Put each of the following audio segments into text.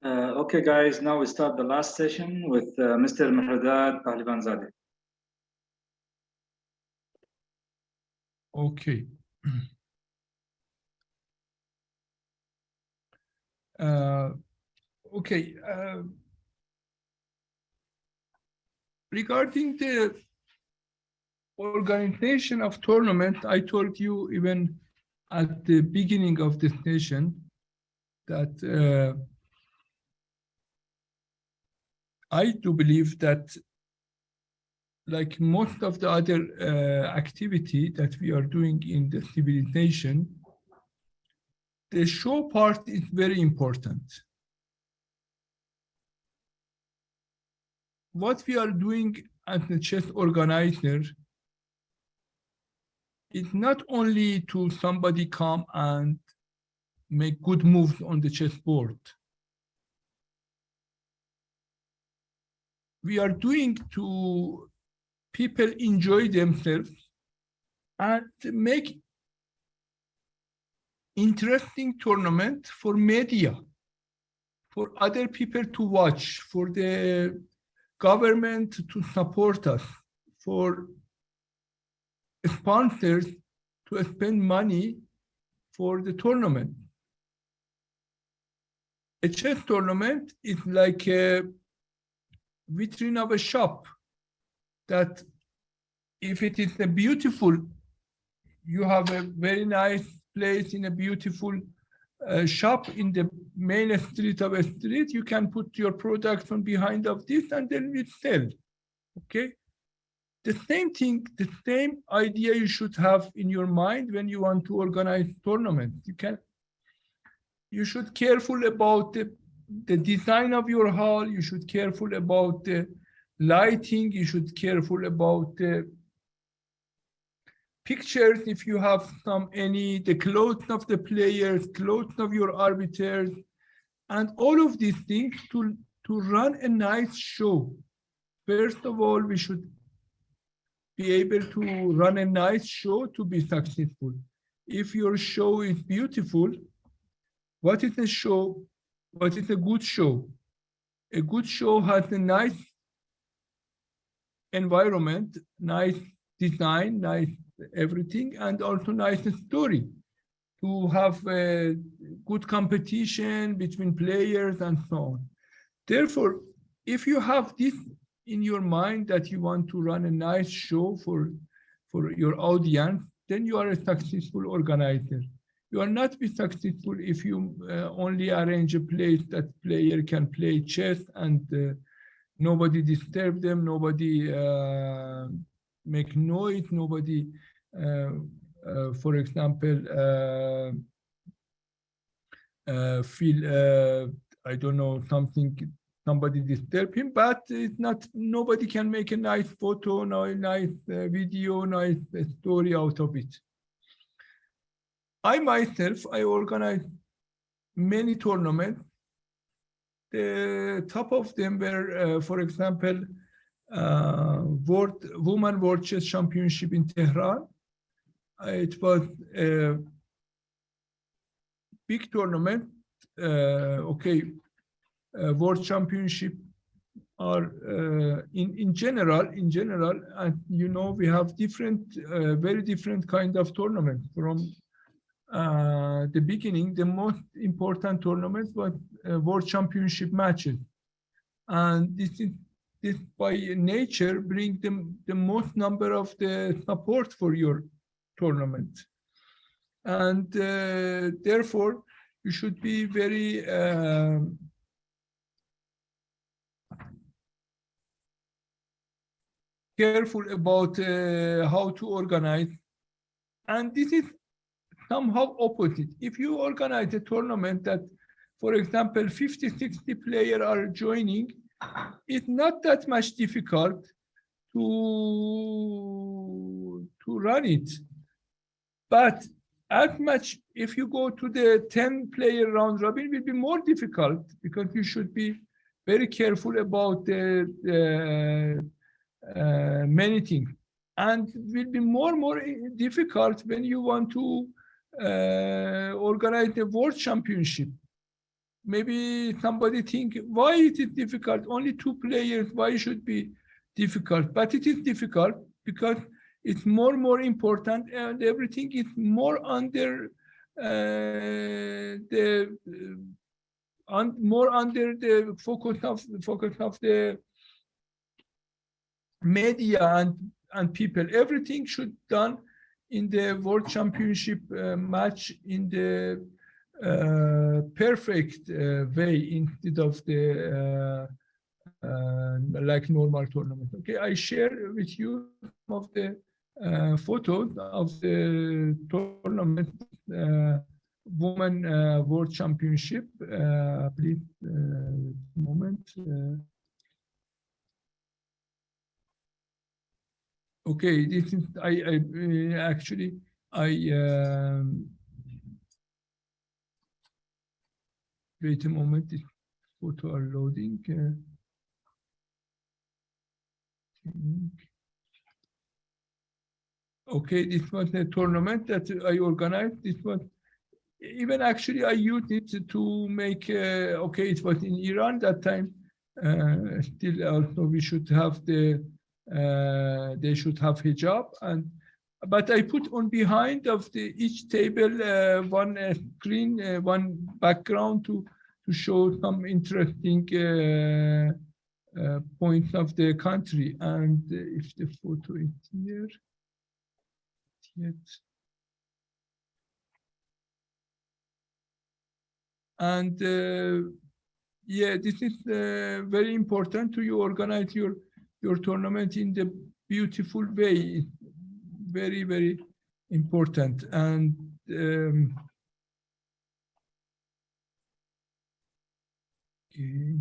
Okay, guys, now we start the last session with Mr. Mehrdad Pahlivanzadeh. Okay. Okay. Regarding the organization of tournament, I told you even at the beginning of the session that I do believe that, like most of the other activity that we are doing in the civilization, the show part is very important. What we are doing as a chess organizer is not only to somebody come and make good moves on the chessboard. We are doing to people enjoy themselves and make interesting tournament for media, for other people to watch, for the government to support us, for sponsors to spend money for the tournament. A chess tournament is like a vitrine of a shop that if it is a beautiful, you have a very nice place in a beautiful shop in the main street of a street, you can put your products on behind of this and then we sell, okay? The same thing, the same idea you should have in your mind when you want to organize tournaments. You should careful about the design of your hall, you should careful about the lighting, you should careful about the pictures, if you have the clothes of the players, clothes of your arbiters, and all of these things to run a nice show. First of all, we should be able to run a nice show to be successful. If your show is beautiful, what is a show? What is a good show? A good show has a nice environment, nice design, nice everything, and also nice story to have a good competition between players and so on. Therefore, if you have this in your mind that you want to run a nice show for your audience, then you are a successful organizer. You are not be successful if you only arrange a place that player can play chess and nobody disturb them, nobody make noise, nobody, for example, feel, I don't know, somebody disturb him, but it's not, nobody can make a nice photo, no nice video, nice story out of it. I myself, I organized many tournaments. The top of them were, for example, Women World Chess Championship in Tehran. It was a big tournament. World Championship are in general, and you know, we have different, very different kind of tournaments. From the beginning, the most important tournament was World Championship matches, and this by nature bring the most number of the support for your tournament, and therefore you should be very careful about how to organize. And this is somehow opposite. If you organize a tournament that, for example, 50, 60 players are joining, it's not that much difficult to run it. But as much, if you go to the 10-player round robin, it will be more difficult because you should be very careful about many things. And it will be more difficult when you want to organize the world championship. maybe somebody think, why it is difficult? Only 2 players, why should be difficult? But it is difficult because it's more important, and everything is more under more under the focus of the media and people. Everything should done in the World Championship match in the perfect way instead of the like normal tournament. Okay, I share with you some of the photos of the tournament, Women World Championship. Please, moment. Okay, this is I actually wait a moment. This photo are loading. Okay, this was a tournament that I organized. This was even actually I used it to make. Okay, it was in Iran that time. Still, also we should have the. They should have hijab, and but I put on behind of the each table one screen, one background to show some interesting points of the country. And if the photo is here yet. And yeah, this is very important to you organize your tournament in the beautiful way. Very, very important. And okay.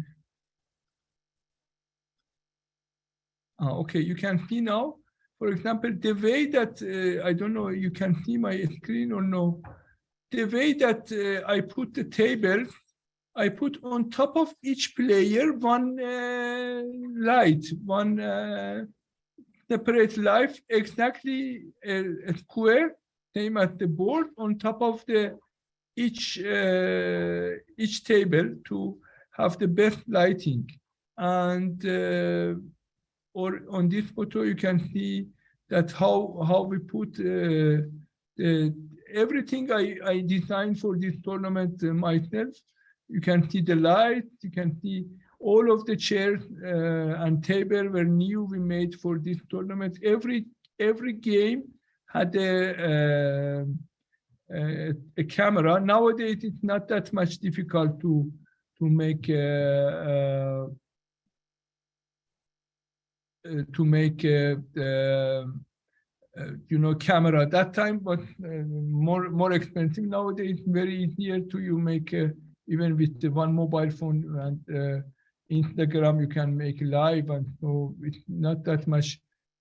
Okay, you can see now, for example, the way that, I don't know, you can see my screen or no, the way that I put the table, I put on top of each player one light, one separate light, exactly a square, same as the board, on top of the each table to have the best lighting. And or on this photo, you can see that how we put everything I designed for this tournament myself. You can see the light, you can see all of the chairs and table were new, we made for this tournament. Every game had a camera. Nowadays, it's not that much difficult to make camera. That time was more expensive. Nowadays, very easier to you make even with the one mobile phone and Instagram, you can make live, and so it's not that much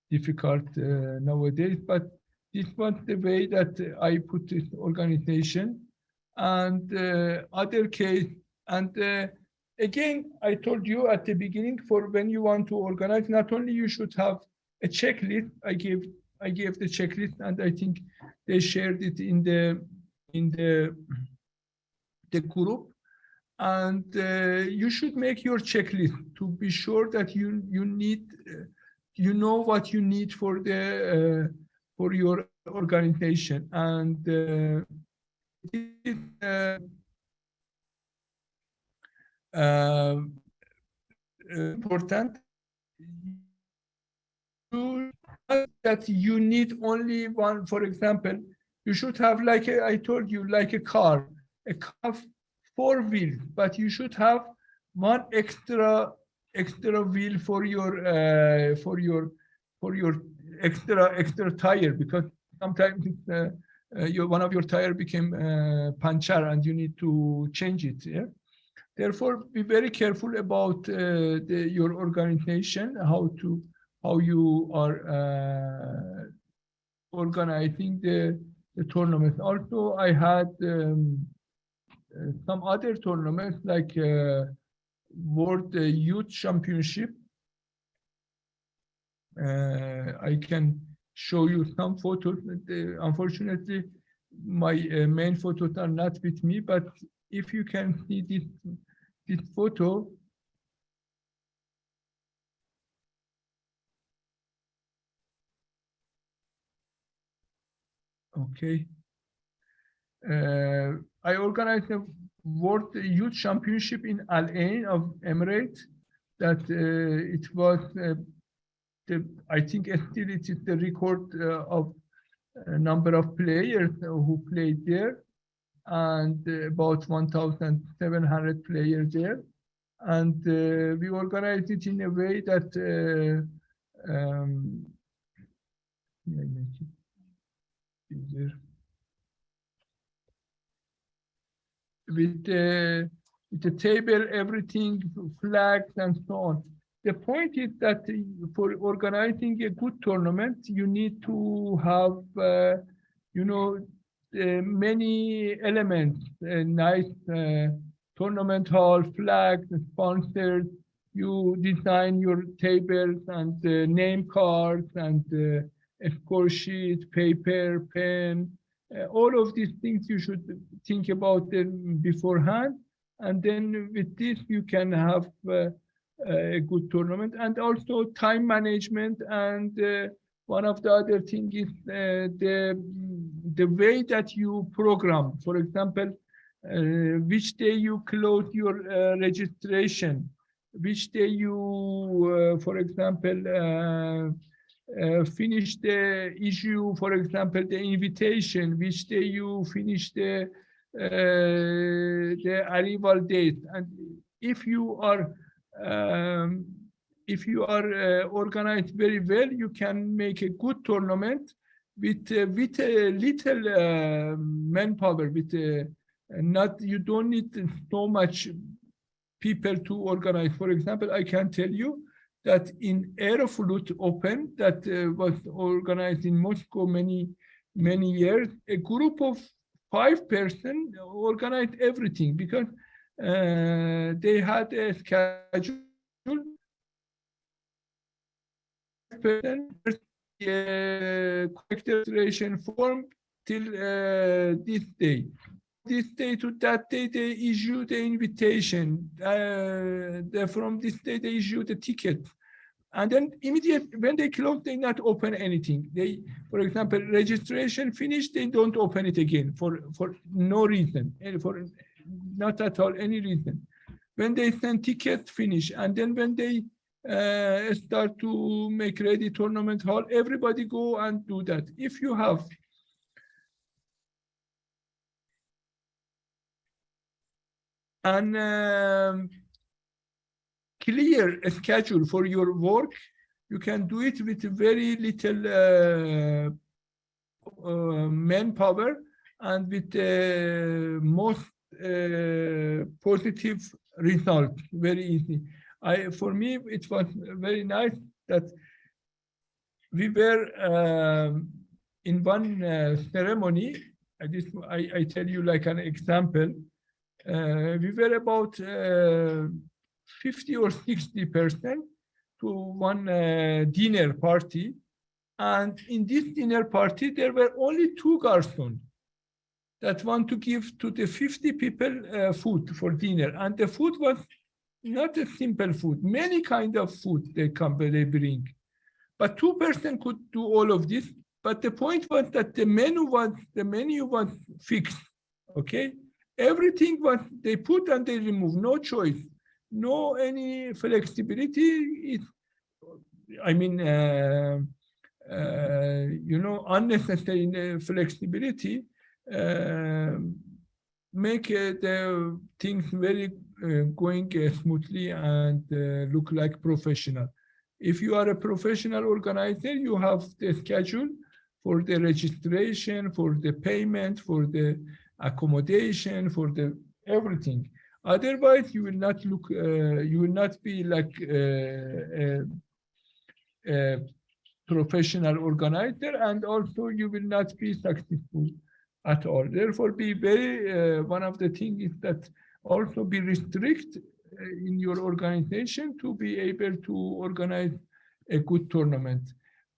difficult nowadays. But this was the way that I put this organization. And other case, and again, I told you at the beginning, for when you want to organize, not only you should have a checklist. I gave the checklist, and I think they shared it in the group. And you should make your checklist to be sure that you need, you know what you need for your organization. And it is important that you need only one. For example, you should have, like I told you, like a car 4 wheels, but you should have one extra wheel for your extra tire, because sometimes one of your tire became puncture and you need to change it. Yeah. Therefore, be very careful about your organization, how you are organizing the tournament. Also, I had some other tournaments like World Youth Championship. I can show you some photos. Unfortunately, my main photos are not with me, but if you can see this photo. Okay. I organized a World Youth Championship in Al Ain of Emirates. That it was I think still it is the record of number of players who played there, and about 1,700 players there. And we organized it in a way that yeah, make it easier. With the table, everything, flags, and so on. The point is that for organizing a good tournament, you need to have, many elements, a nice tournament hall, flags, sponsors. You design your tables and name cards and a score sheet, paper, pen. All of these things you should think about them beforehand, and then with this you can have a good tournament. And also time management, and one of the other things is the way that you program. For example, which day you close your registration, which day you, for example, finish the issue, for example, the invitation, which day you finish the arrival date. And if you are organized very well, you can make a good tournament with a little manpower. With not, you don't need so much people to organize. For example, I can tell you that in Aeroflot Open that was organized in Moscow many years, a group of 5 persons organized everything, because they had a schedule. Correct registration form till this day. This day to that day, they issue the invitation. From this day, they issue the ticket. And then immediately when they close, they not open anything. They, for example, registration finished, they don't open it again for no reason, for not at all any reason. When they send ticket, finish. And then when they start to make ready tournament hall, everybody go and do that. If you have an clear schedule for your work, you can do it with very little manpower and with the most positive result, very easy. For me, it was very nice that we were in one ceremony. I tell you like an example. We were about 50 or 60% to one dinner party. And in this dinner party, there were only 2 garçons that want to give to the 50 people food for dinner. And the food was not a simple food, many kind of food they bring. But 2% could do all of this. But the point was that the menu was fixed, okay? Everything was they put and they remove, no choice, no any flexibility. Unnecessary flexibility make the things very going smoothly and look like professional. If you are a professional organizer, you have the schedule for the registration, for the payment, for the accommodation, for the everything. Otherwise, you will not look. You will not be like a professional organizer, and also you will not be successful at all. Therefore, be very. One of the things is that also be restrict in your organization to be able to organize a good tournament.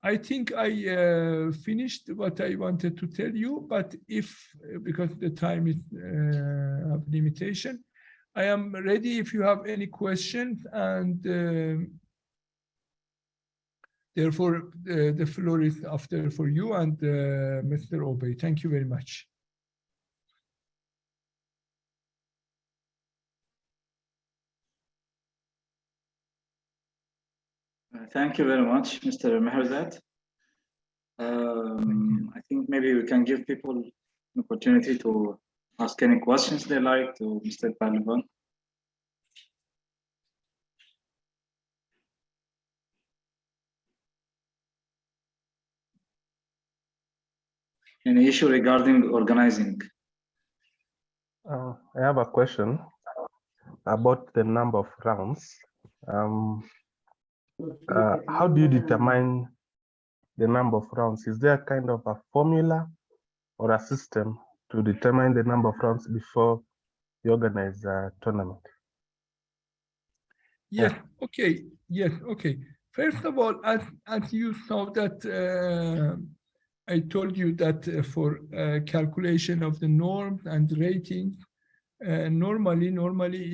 I think I finished what I wanted to tell you, but if, because the time is of limitation, I am ready if you have any questions, and therefore the floor is after for you and Mr. Obey. Thank you very much. Thank you very much, Mr. Mehrdad. I think maybe we can give people an opportunity to ask any questions they like to Mr. Pahlevan. Any issue regarding organizing? I have a question about the number of rounds. How do you determine the number of rounds? Is there a kind of a formula or a system to determine the number of rounds before you organize a tournament? Yes, okay. Yes, okay. First of all, as you saw that I told you that for calculation of the norms and ratings, normally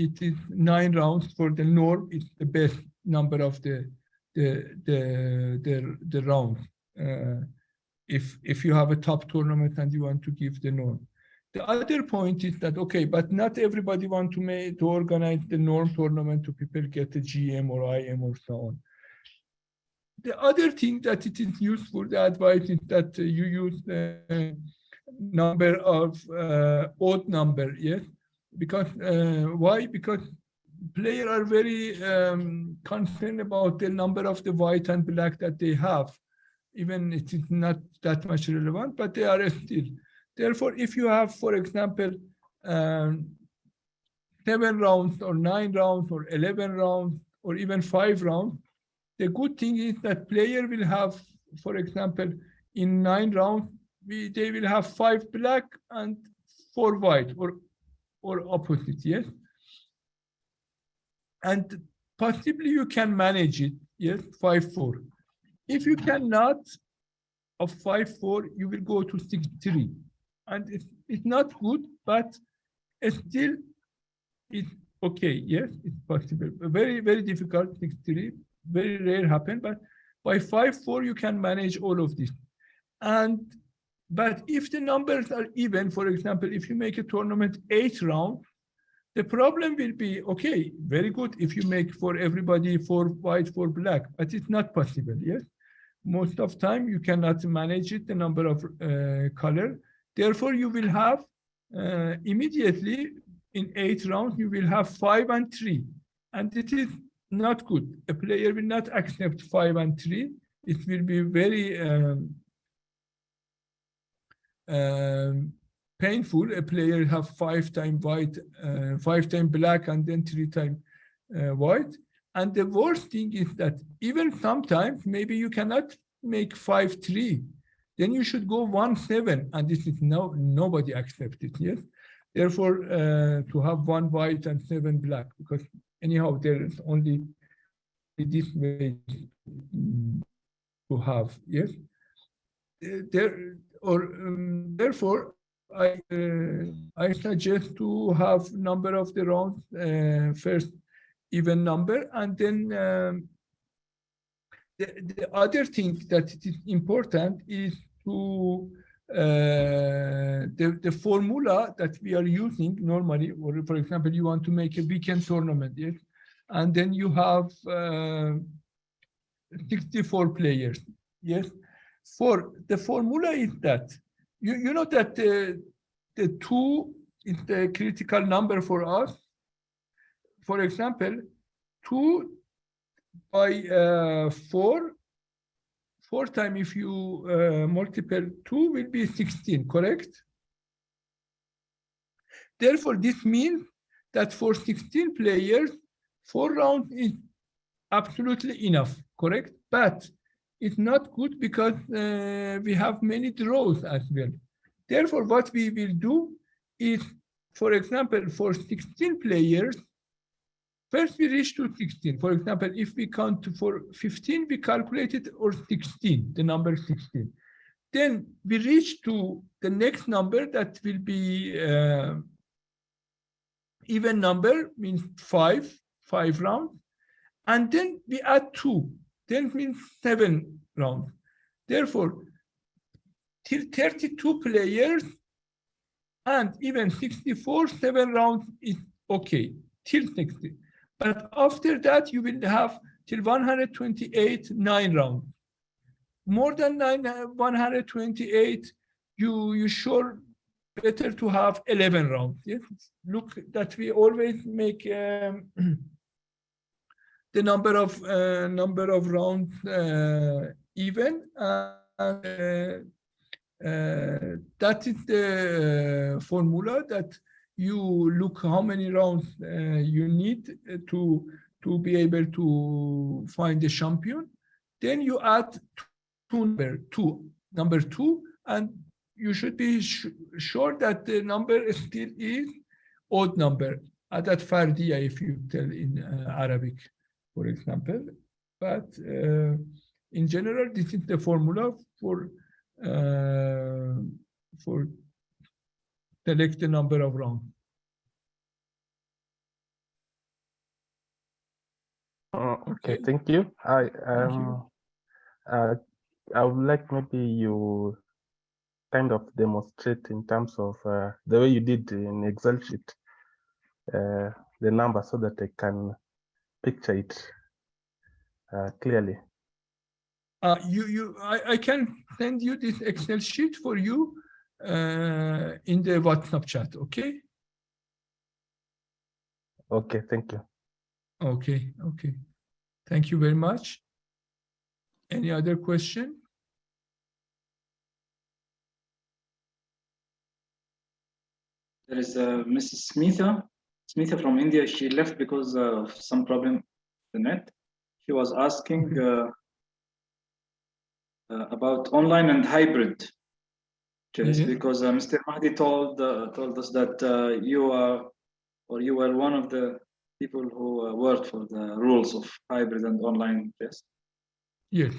it is 9 rounds for the norm. It's the best number of the rounds. If you have a top tournament and you want to give the norm. The other point is that, okay, but not everybody want to organize the norm tournament to people get a GM or IM or so on. The other thing that it is useful, the advice is that you use the number of odd number, yes? Because, why? Because players are very concerned about the number of the white and black that they have. Even it is not that much relevant, but they are still. Therefore, if you have, for example, 7 rounds or 9 rounds or 11 rounds or even 5 rounds, the good thing is that player will have, for example, in 9 rounds, they will have 5 black and 4 white or opposite, yes? And possibly you can manage it, yes, 5-4. If you cannot, of 5-4, you will go to 6-3. And it's not good, but still it's okay. Yes, it's possible. Very, very difficult, 6-3. Very rare happen, but by 5-4, you can manage all of this. But if the numbers are even, for example, if you make a tournament 8 rounds, the problem will be, okay, very good if you make for everybody 4 white, 4 black, but it's not possible, yes? Most of time you cannot manage it, the number of color. Therefore, you will have immediately in 8 rounds, you will have 5 and 3. And it is not good. A player will not accept 5 and 3. It will be very painful. A player have 5 times white, 5 times black, and then 3 times white. And the worst thing is that even sometimes maybe you cannot make 5-3. Then you should go 1-7, and this is nobody accepts it. Yes, therefore to have 1 white and 7 black, because anyhow there is only this way to have. Yes, therefore I suggest to have number of the rounds first even number, and then the other thing that it is important is to the formula that we are using normally, or for example, you want to make a weekend tournament, yes, and then you have 64 players, yes. For the formula is that you know that the 2 is the critical number for us. For example, 2 by 4 times, if you multiply 2 will be 16, correct? Therefore, this means that for 16 players, 4 rounds is absolutely enough, correct? But it's not good because we have many draws as well. Therefore, what we will do is, for example, for 16 players, First, we reach to 16. For example, if we count for 15, we calculated or 16, the number 16. Then we reach to the next number that will be even number, means five rounds. And then we add 2, then means 7 rounds. Therefore, till 32 players and even 64, 7 rounds is okay, till 60. But after that, you will have till 128, 9 rounds. More than 128, you sure better to have 11 rounds. Yes? Look that we always make the number of rounds even. That is the formula that you look how many rounds you need to be able to find the champion. Then you add number two, and you should be sure that the number still is odd number. Adat fardiya, if you tell in Arabic, for example. But in general, this is the formula for select the number of rounds. Okay, thank you. I would like maybe you kind of demonstrate in terms of the way you did in Excel sheet, the number, so that I can picture it clearly. I can send you this Excel sheet for you in the WhatsApp chat, okay? Okay, thank you. Okay. Thank you very much. Any other question? There is Mrs. Smitha from India. She left because of some problem with the net. She was asking about online and hybrid chess, because Mr. Mahdi told us that you were one of the people who worked for the rules of hybrid and online chess. Yes.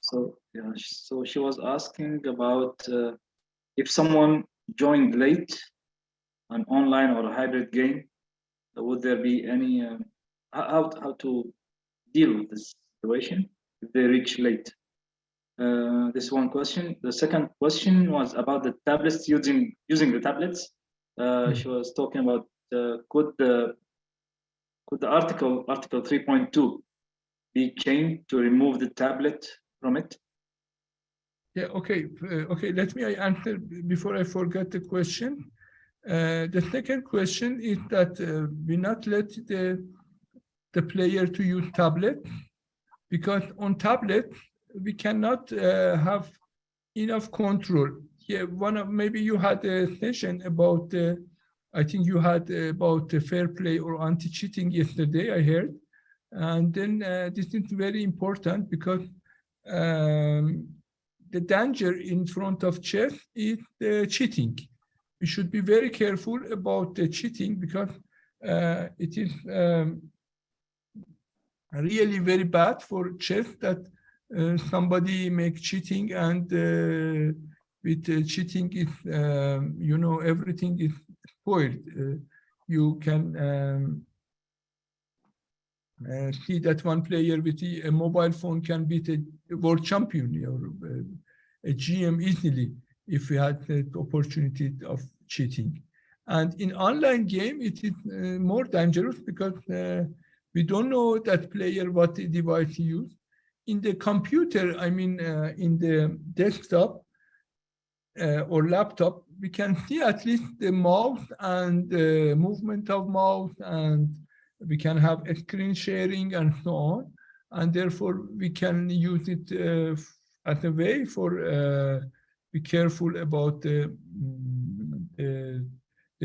So yeah, so she was asking about if someone joined late an online or a hybrid game, would there be any how to deal with this situation if they reach late? This one question. The second question was about the tablets, using the tablets. She was talking about could the article 3.2 be changed to remove the tablet from it? Yeah, okay. Let me answer before I forget the question. The second question is that we not let the player to use tablet, because on tablet we cannot have enough control. Yeah, maybe you had a session about I think you had about fair play or anti-cheating yesterday, I heard. And then this is very important, because the danger in front of chess is cheating. We should be very careful about the cheating, because it is really very bad for chess that somebody make cheating, and with cheating is everything is spoiled. You can see that one player with a mobile phone can beat a world champion or a GM easily if we had the opportunity of cheating. And in online game, it is more dangerous, because we don't know that player what device he used. In the computer, I mean, in the desktop or laptop, we can see at least the mouse and the movement of mouse, and we can have a screen sharing and so on. And therefore, we can use it as a way for be careful about the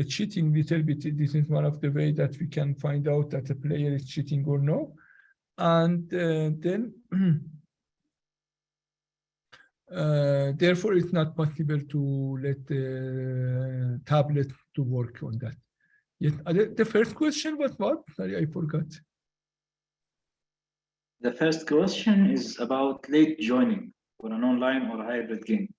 cheating little bit. This is one of the ways that we can find out that a player is cheating or no. And then therefore it's not possible to let the tablet to work on that. Yes. The first question was what? Sorry, I forgot. The first question is about late joining for an online or hybrid game.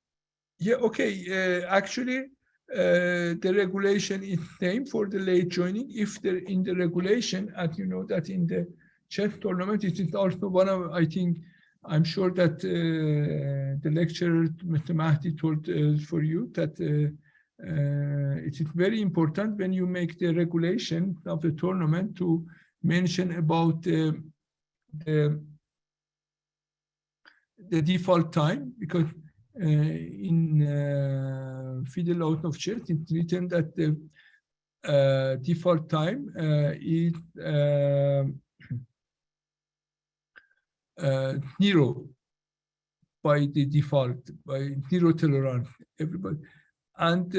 Yeah, okay. Actually, the regulation is same for the late joining. If they're in the regulation, as you know that in the chess tournament, it is also one of, I think, I'm sure that the lecturer, Mr. Mehdi, told for you that it is very important when you make the regulation of the tournament to mention about the default time, because in Fiddle Out of Chess, it's written that the default time is 0 by the default, by 0 tolerance, everybody. And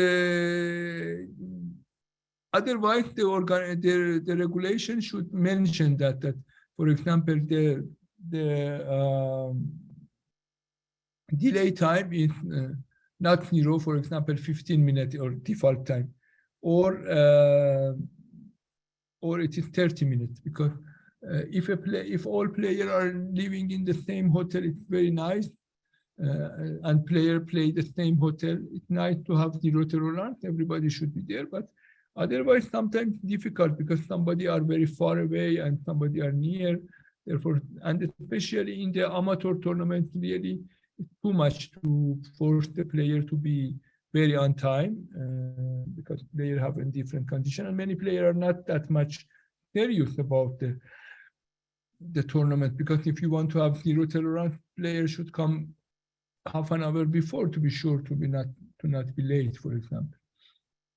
otherwise, the regulation should mention that for example, the delay time is not 0, for example, 15 minutes or default time, or it is 30 minutes, because if all players are living in the same hotel, it's very nice, and player play the same hotel, it's nice to have 0 tolerance, everybody should be there, but otherwise sometimes difficult because somebody are very far away and somebody are near, therefore, and especially in the amateur tournament, really it's too much to force the player to be very on time, because players have a different condition, and many players are not that much serious about the tournament, because if you want to have 0 tolerance, players should come half an hour before to be sure to not be late, for example.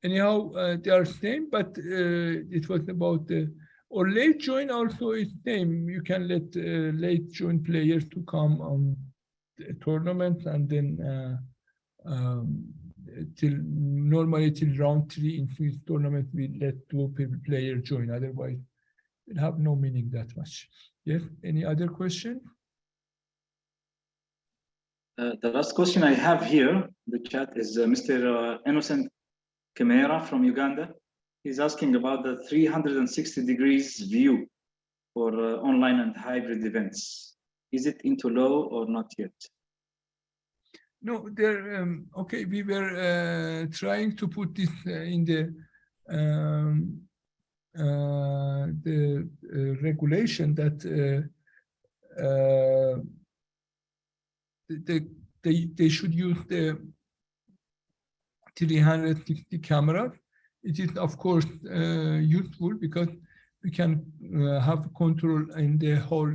Anyhow, they are same, but it was about the or late join also is same. You can let late join players to come on the tournament, and then normally till round 3 in Swiss tournament we let 2 players join. Otherwise, it have no meaning that much. Yes. Any other question? The last question I have here, the chat, is Mr. Innocent Kamera from Uganda. He's asking about the 360 degrees view for online and hybrid events. Is it into law or not yet? No, there. Okay, we were trying to put this in the regulation that they should use the 360 cameras. It is, of course, useful because we can have control in the whole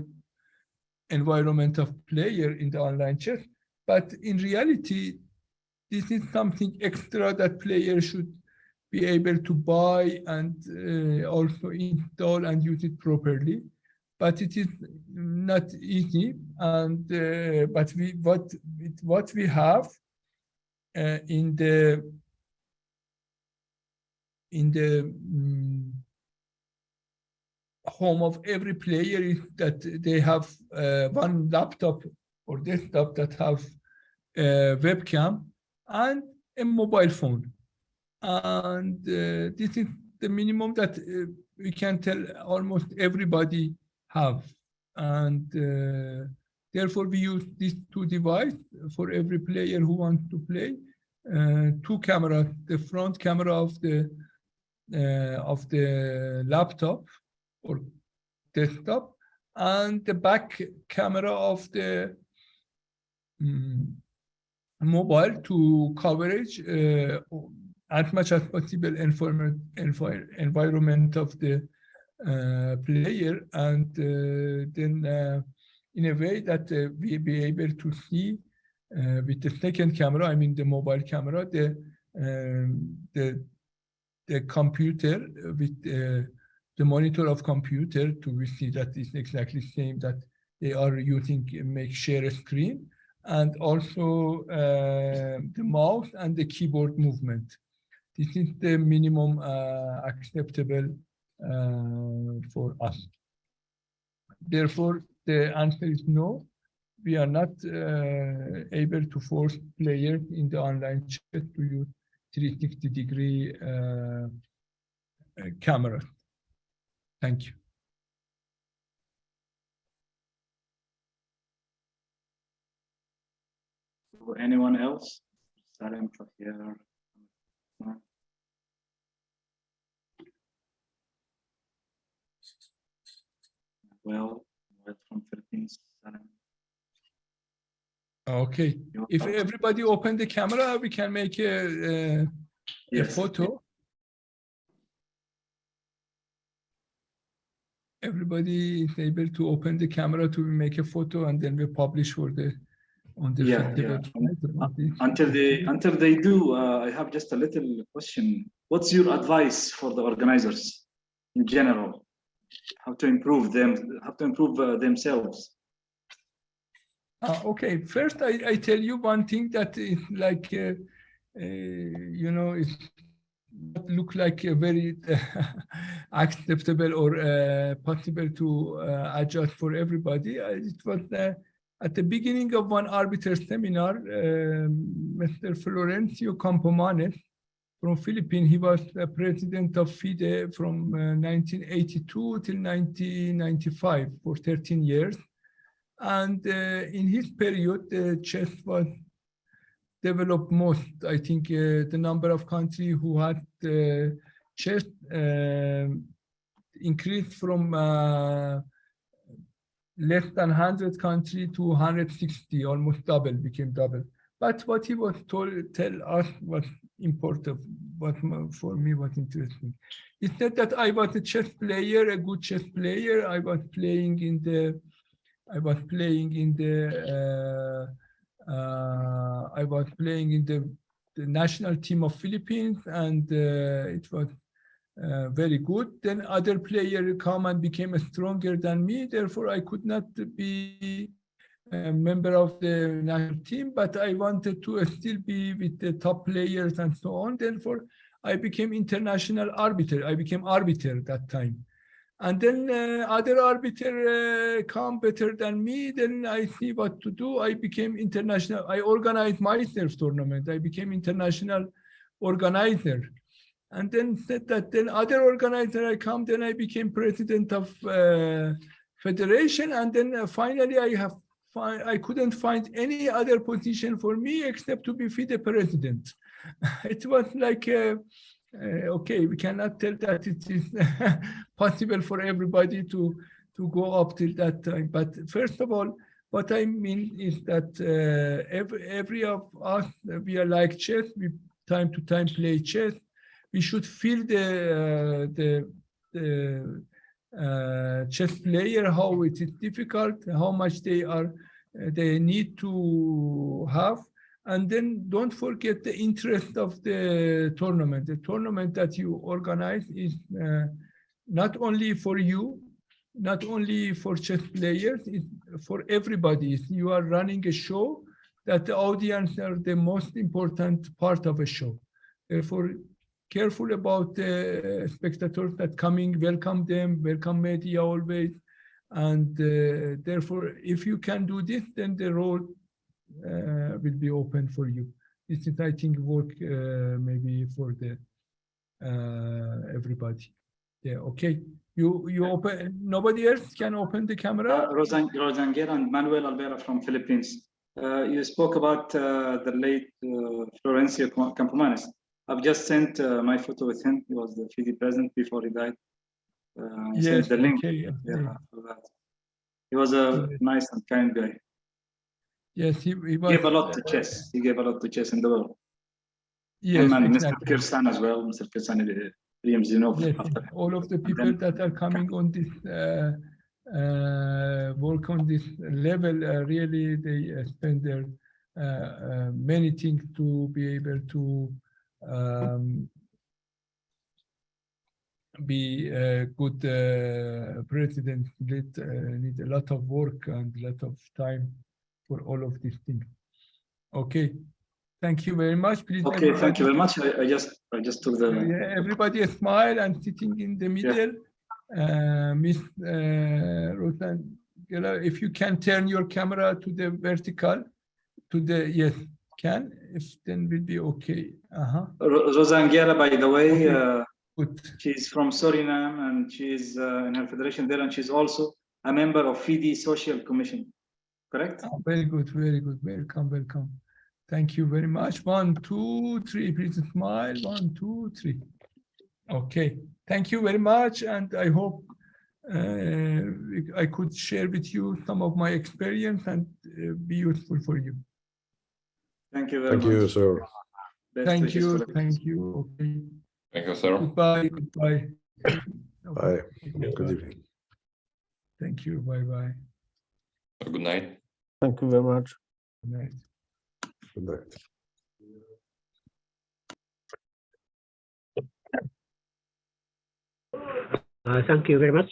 environment of player in the online chess. But in reality, this is something extra that players should be able to buy and also install and use it properly. But it is not easy. And but what we have in the home of every player is that they have one laptop or desktop that have a webcam and a mobile phone. And this is the minimum that we can tell almost everybody have. And therefore, we use these 2 devices for every player who wants to play. 2 cameras, the front camera of the laptop or desktop, and the back camera of the mobile to coverage as much as possible environment of the player, and then in a way that we be able to see with the second camera, I mean the mobile camera, the computer with the monitor of computer to see that it's exactly same that they are using, make share a screen, and also the mouse and the keyboard movement. This is the minimum acceptable for us. Therefore, the answer is no. We are not able to force players in the online chat to use 360-degree camera. Thank you. So anyone else? Salim, Tatweer. Well, from Philippines, Salim. Okay. If everybody open the camera, we can make a Yes. photo. Everybody is able to open the camera to make a photo, and then we publish for the on the Yeah, field yeah. website. Until they do, I have just a little question. What's your advice for the organizers in general? How to improve them? How to improve themselves? Okay, first I tell you one thing that is like, you know, it look like a very acceptable or possible to adjust for everybody. It was at the beginning of one arbiter seminar, Mr. Florencio Campomanes from Philippines, he was president of FIDE from 1982 till 1995 for 13 years. And in his period, chess was developed most. I think the number of countries who had chess increased from less than 100 countries to 160, almost double, became double. But what he was tell us was important, what for me was interesting. He said that I was a chess player, a good chess player. I was playing in the national team of Philippines, and it was very good. Then other players come and became stronger than me. Therefore, I could not be a member of the national team, but I wanted to still be with the top players and so on. Therefore, I became international arbiter. I became arbiter that time. And then other arbiter come better than me. Then I see what to do. I became international. I organized myself tournament. I became international organizer. And then said that then other organizer I come. Then I became president of federation. And then finally I couldn't find any other position for me except to be FIDE president. It was like. Okay, we cannot tell that it is possible for everybody to go up till that time. But first of all, what I mean is that every of us, we are like chess. We time to time play chess. We should feel the chess player, how it is difficult, how much they need to have. And then don't forget the interest of the tournament. The tournament that you organize is not only for you, not only for chess players, it's for everybody. You are running a show that the audience are the most important part of a show. Therefore, careful about the spectators that coming, welcome them, welcome media always. And therefore, if you can do this, then the role will be open for you. This is, I think, work maybe for the everybody. Yeah, okay. You open. Nobody else can open the camera. Rosangel and Manuel Alvera from Philippines. You spoke about the late Florencio Campomanes. I've just sent my photo with him. He was the FIDE president before he died. Yes, the link. okay. Yeah, for that. He was a nice and kind guy. Yes, he was. He gave a lot to chess. He gave a lot to chess in the world. Yes, him and exactly. Mr. Kirsan as well. Mr. Kirsan, William Zinov. Yes, all of the people that are coming on this work on this level, really they spend their many things to be able to be a good president. Need a lot of work and a lot of time for all of these things. Okay, thank you very much. Please. Okay, thank you very much. I just took the. Yeah, everybody smile and sitting in the middle. Yeah. Miss Rosan, if you can turn your camera to the vertical, to the yes, can. If then will be okay. Rosangela, by the way. Okay. Good. She's from Suriname and she's in her federation there, and she's also a member of FIDE Social Commission, correct? Oh, very good, very good. Welcome, welcome. Thank you very much. 1, 2, 3. Please smile. 1, 2, 3. Okay. Thank you very much, and I hope I could share with you some of my experience and be useful for you. Thank you very Thank you, much. sir. Best Thank wishes you. for the- Thank you. Okay. Thank you, sir. Goodbye. Goodbye. Bye. Okay. Good evening. Thank you. Bye bye. Good night. Thank you very much. Good night. Good night. Thank you very much.